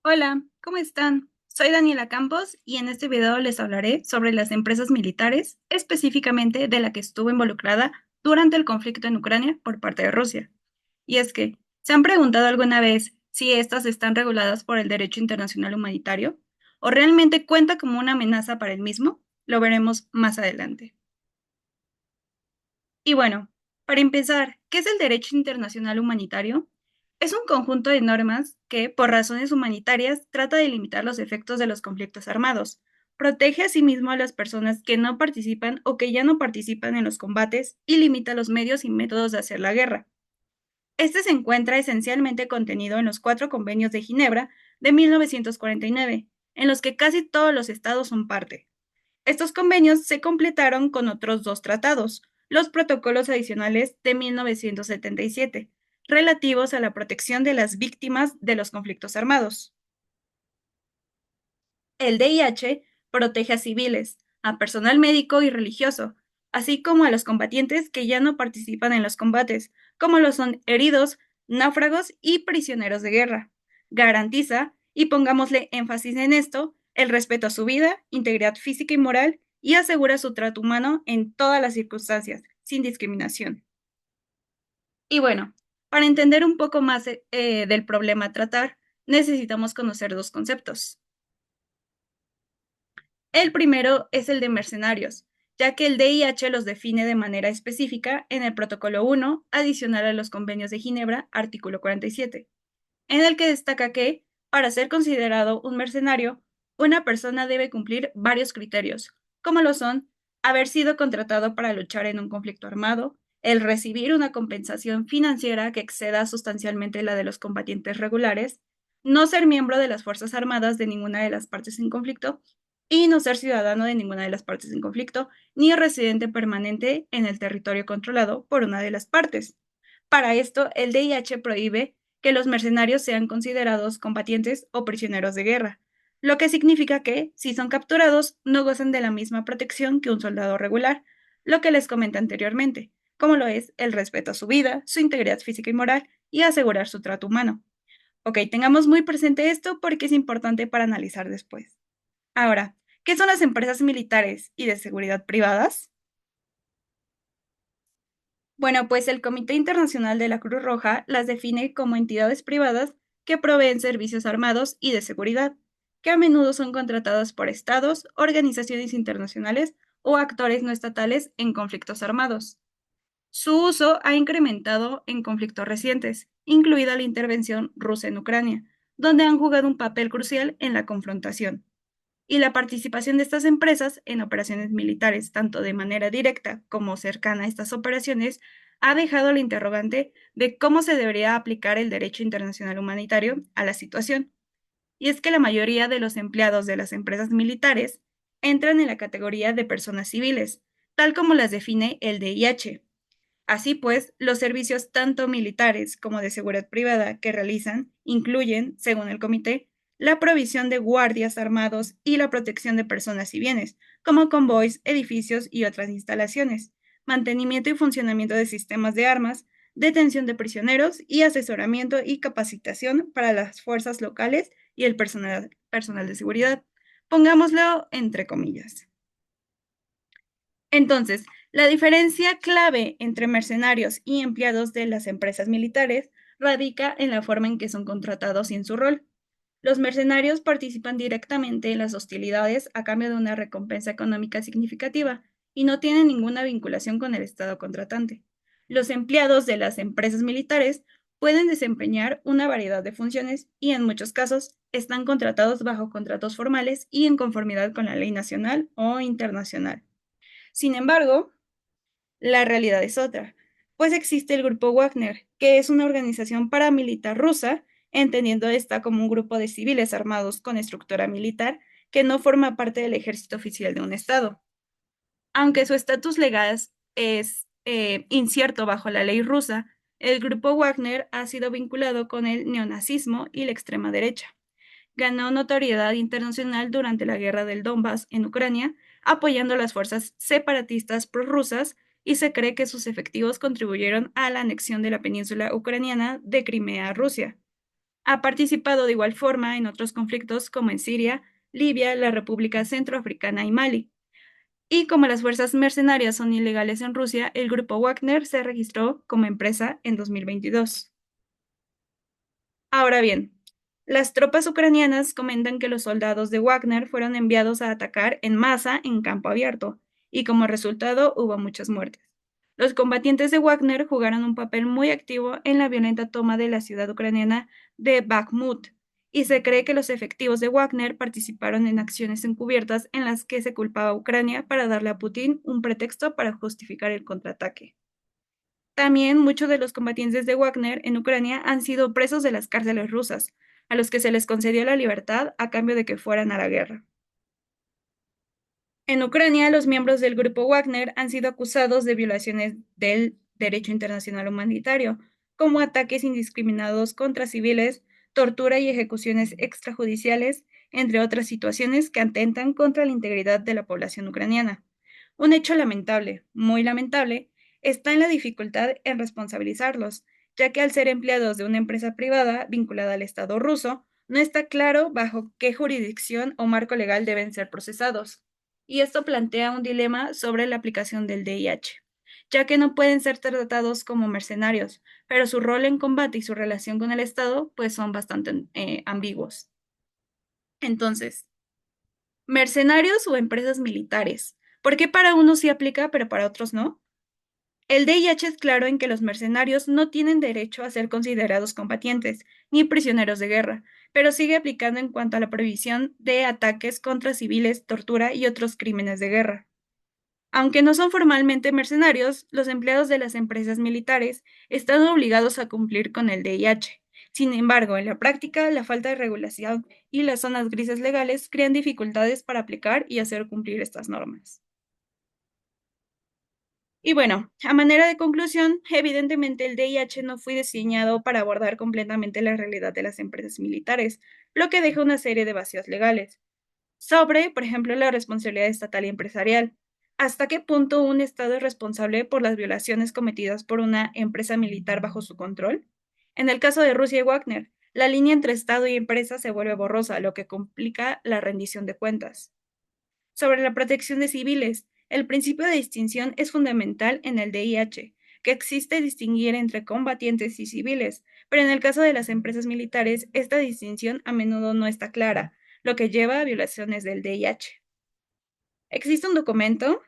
Hola, ¿cómo están? Soy Daniela Campos y en este video les hablaré sobre las empresas militares, específicamente de la que estuvo involucrada durante el conflicto en Ucrania por parte de Rusia. Y es que, ¿se han preguntado alguna vez si estas están reguladas por el derecho internacional humanitario o realmente cuenta como una amenaza para el mismo? Lo veremos más adelante. Y bueno, para empezar, ¿qué es el derecho internacional humanitario? Es un conjunto de normas que, por razones humanitarias, trata de limitar los efectos de los conflictos armados. Protege asimismo a las personas que no participan o que ya no participan en los combates y limita los medios y métodos de hacer la guerra. Este se encuentra esencialmente contenido en los cuatro convenios de Ginebra de 1949, en los que casi todos los estados son parte. Estos convenios se completaron con otros dos tratados, los protocolos adicionales de 1977, relativos a la protección de las víctimas de los conflictos armados. El DIH protege a civiles, a personal médico y religioso, así como a los combatientes que ya no participan en los combates, como lo son heridos, náufragos y prisioneros de guerra. Garantiza, y pongámosle énfasis en esto, el respeto a su vida, integridad física y moral, y asegura su trato humano en todas las circunstancias, sin discriminación. Y bueno, para entender un poco más del problema a tratar, necesitamos conocer dos conceptos. El primero es el de mercenarios, ya que el DIH los define de manera específica en el Protocolo 1, adicional a los convenios de Ginebra, artículo 47, en el que destaca que, para ser considerado un mercenario, una persona debe cumplir varios criterios, como lo son haber sido contratado para luchar en un conflicto armado, el recibir una compensación financiera que exceda sustancialmente la de los combatientes regulares, no ser miembro de las Fuerzas Armadas de ninguna de las partes en conflicto y no ser ciudadano de ninguna de las partes en conflicto, ni residente permanente en el territorio controlado por una de las partes. Para esto, el DIH prohíbe que los mercenarios sean considerados combatientes o prisioneros de guerra, lo que significa que, si son capturados, no gozan de la misma protección que un soldado regular, lo que les comenté anteriormente, como lo es el respeto a su vida, su integridad física y moral y asegurar su trato humano. Ok, tengamos muy presente esto porque es importante para analizar después. Ahora, ¿qué son las empresas militares y de seguridad privadas? Bueno, pues el Comité Internacional de la Cruz Roja las define como entidades privadas que proveen servicios armados y de seguridad, que a menudo son contratadas por estados, organizaciones internacionales o actores no estatales en conflictos armados. Su uso ha incrementado en conflictos recientes, incluida la intervención rusa en Ucrania, donde han jugado un papel crucial en la confrontación. Y la participación de estas empresas en operaciones militares, tanto de manera directa como cercana a estas operaciones, ha dejado la interrogante de cómo se debería aplicar el derecho internacional humanitario a la situación. Y es que la mayoría de los empleados de las empresas militares entran en la categoría de personas civiles, tal como las define el DIH. Así pues, los servicios tanto militares como de seguridad privada que realizan incluyen, según el comité, la provisión de guardias armados y la protección de personas y bienes, como convoys, edificios y otras instalaciones, mantenimiento y funcionamiento de sistemas de armas, detención de prisioneros y asesoramiento y capacitación para las fuerzas locales y el personal de seguridad. Pongámoslo entre comillas. Entonces, la diferencia clave entre mercenarios y empleados de las empresas militares radica en la forma en que son contratados y en su rol. Los mercenarios participan directamente en las hostilidades a cambio de una recompensa económica significativa y no tienen ninguna vinculación con el Estado contratante. Los empleados de las empresas militares pueden desempeñar una variedad de funciones y en muchos casos están contratados bajo contratos formales y en conformidad con la ley nacional o internacional. Sin embargo, la realidad es otra, pues existe el Grupo Wagner, que es una organización paramilitar rusa, entendiendo esta como un grupo de civiles armados con estructura militar que no forma parte del ejército oficial de un Estado. Aunque su estatus legal es incierto bajo la ley rusa, el Grupo Wagner ha sido vinculado con el neonazismo y la extrema derecha. Ganó notoriedad internacional durante la guerra del Donbass en Ucrania, apoyando las fuerzas separatistas prorrusas y se cree que sus efectivos contribuyeron a la anexión de la península ucraniana de Crimea a Rusia. Ha participado de igual forma en otros conflictos como en Siria, Libia, la República Centroafricana y Mali. Y como las fuerzas mercenarias son ilegales en Rusia, el grupo Wagner se registró como empresa en 2022. Ahora bien, las tropas ucranianas comentan que los soldados de Wagner fueron enviados a atacar en masa en campo abierto, y como resultado hubo muchas muertes. Los combatientes de Wagner jugaron un papel muy activo en la violenta toma de la ciudad ucraniana de Bakhmut, y se cree que los efectivos de Wagner participaron en acciones encubiertas en las que se culpaba a Ucrania para darle a Putin un pretexto para justificar el contraataque. También muchos de los combatientes de Wagner en Ucrania han sido presos de las cárceles rusas, a los que se les concedió la libertad a cambio de que fueran a la guerra. En Ucrania, los miembros del grupo Wagner han sido acusados de violaciones del derecho internacional humanitario, como ataques indiscriminados contra civiles, tortura y ejecuciones extrajudiciales, entre otras situaciones que atentan contra la integridad de la población ucraniana. Un hecho lamentable, muy lamentable, está en la dificultad en responsabilizarlos, ya que al ser empleados de una empresa privada vinculada al Estado ruso, no está claro bajo qué jurisdicción o marco legal deben ser procesados. Y esto plantea un dilema sobre la aplicación del DIH, ya que no pueden ser tratados como mercenarios, pero su rol en combate y su relación con el Estado pues son bastante ambiguos. Entonces, mercenarios o empresas militares. ¿Por qué para unos sí aplica, pero para otros no? El DIH es claro en que los mercenarios no tienen derecho a ser considerados combatientes ni prisioneros de guerra, pero sigue aplicando en cuanto a la prohibición de ataques contra civiles, tortura y otros crímenes de guerra. Aunque no son formalmente mercenarios, los empleados de las empresas militares están obligados a cumplir con el DIH. Sin embargo, en la práctica, la falta de regulación y las zonas grises legales crean dificultades para aplicar y hacer cumplir estas normas. Y bueno, a manera de conclusión, evidentemente el DIH no fue diseñado para abordar completamente la realidad de las empresas militares, lo que deja una serie de vacíos legales sobre, por ejemplo, la responsabilidad estatal y empresarial. ¿Hasta qué punto un Estado es responsable por las violaciones cometidas por una empresa militar bajo su control? En el caso de Rusia y Wagner, la línea entre Estado y empresa se vuelve borrosa, lo que complica la rendición de cuentas. Sobre la protección de civiles, el principio de distinción es fundamental en el DIH, que existe distinguir entre combatientes y civiles, pero en el caso de las empresas militares, esta distinción a menudo no está clara, lo que lleva a violaciones del DIH. Existe un documento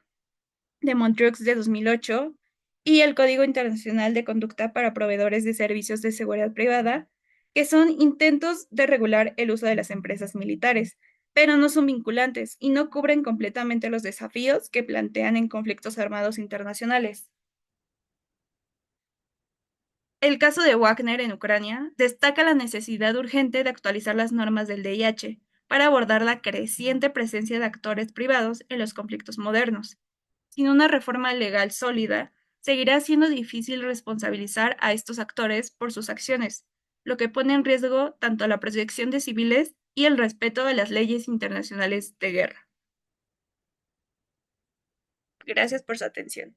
de Montreux de 2008 y el Código Internacional de Conducta para Proveedores de Servicios de Seguridad Privada, que son intentos de regular el uso de las empresas militares, pero no son vinculantes y no cubren completamente los desafíos que plantean en conflictos armados internacionales. El caso de Wagner en Ucrania destaca la necesidad urgente de actualizar las normas del DIH para abordar la creciente presencia de actores privados en los conflictos modernos. Sin una reforma legal sólida, seguirá siendo difícil responsabilizar a estos actores por sus acciones, lo que pone en riesgo tanto la protección de civiles y el respeto a las leyes internacionales de guerra. Gracias por su atención.